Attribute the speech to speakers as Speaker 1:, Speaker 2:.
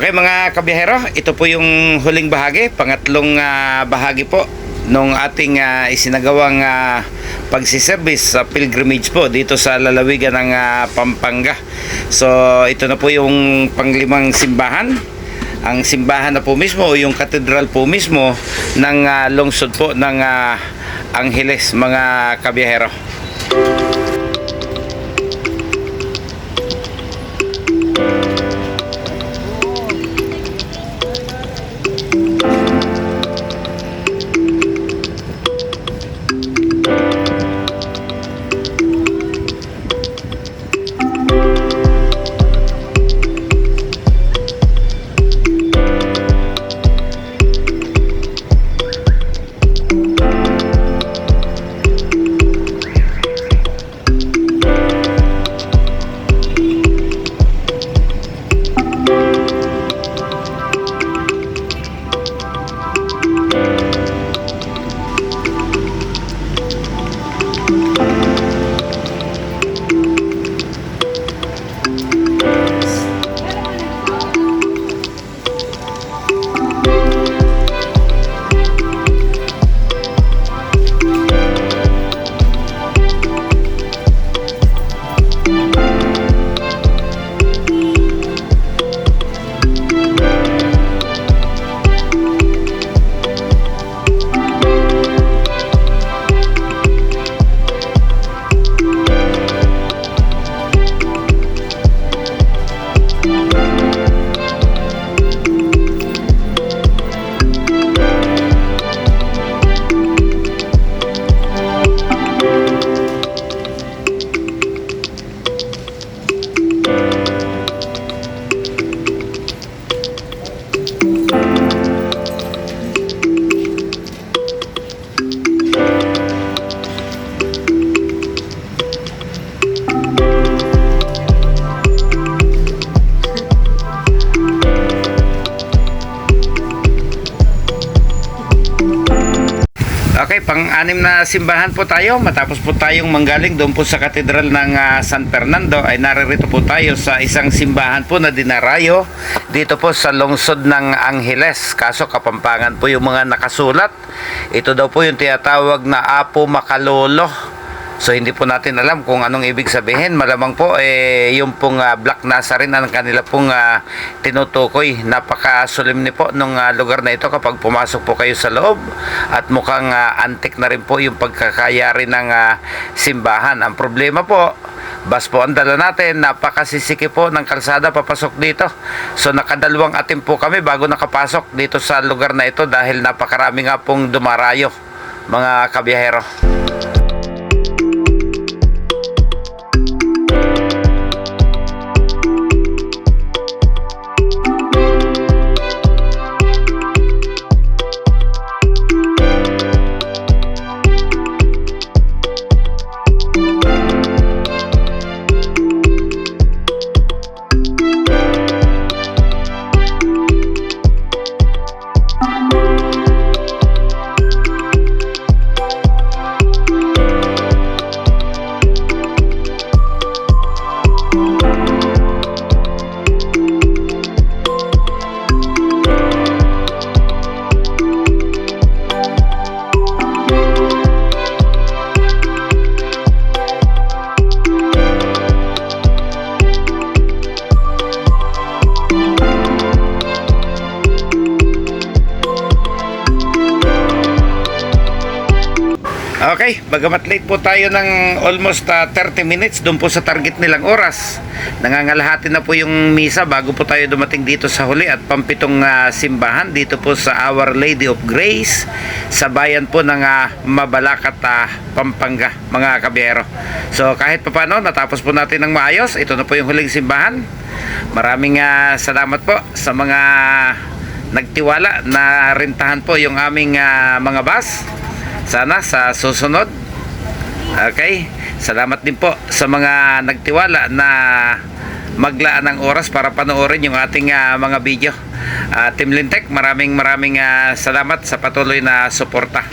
Speaker 1: Okay mga kabiyahero, ito po yung huling bahagi, pangatlong bahagi po nung ating isinagawang pagsiservice sa pilgrimage po dito sa lalawigan ng Pampanga. So ito na po yung panglimang simbahan. Ang simbahan na po mismo o yung katedral po mismo ng lungsod po ng Angeles mga kabiyahero. Okay, pang-anim na simbahan po tayo. Matapos po tayong manggaling doon po sa katedral ng San Fernando, ay naririto po tayo sa isang simbahan po na dinarayo dito po sa lungsod ng Angeles. Kaso Kapampangan po yung mga nakasulat. Ito daw po yung tinatawag na Apo Makalolo. So hindi po natin alam kung anong ibig sabihin. Malamang po yung pong Black Nazarene ang kanila pong tinutukoy. Napaka-solemne po nung lugar na ito kapag pumasok po kayo sa loob. At mukhang antik na rin po yung pagkakayari ng simbahan. Ang problema po, bus po ang dala natin, napakasisiki po ng kalsada papasok dito. So nakadalawang atim po kami bago nakapasok dito sa lugar na ito dahil napakarami nga pong dumarayo mga kabiyahero. Okay, bagamat late po tayo ng almost 30 minutes doon po sa target nilang oras. Nangangalahati na po yung misa bago po tayo dumating dito sa huli at pampitong simbahan dito po sa Our Lady of Grace sa bayan po ng Mabalacat, Pampanga mga kabiyero. So kahit pa paano natapos po natin ng maayos. Ito na po yung huling simbahan. Maraming salamat po sa mga nagtiwala na rentahan po yung aming mga bus. Sana sa susunod. Okay, salamat din po sa mga nagtiwala na maglaan ng oras para panoorin yung ating mga video. Team Lintec, maraming salamat sa patuloy na suporta.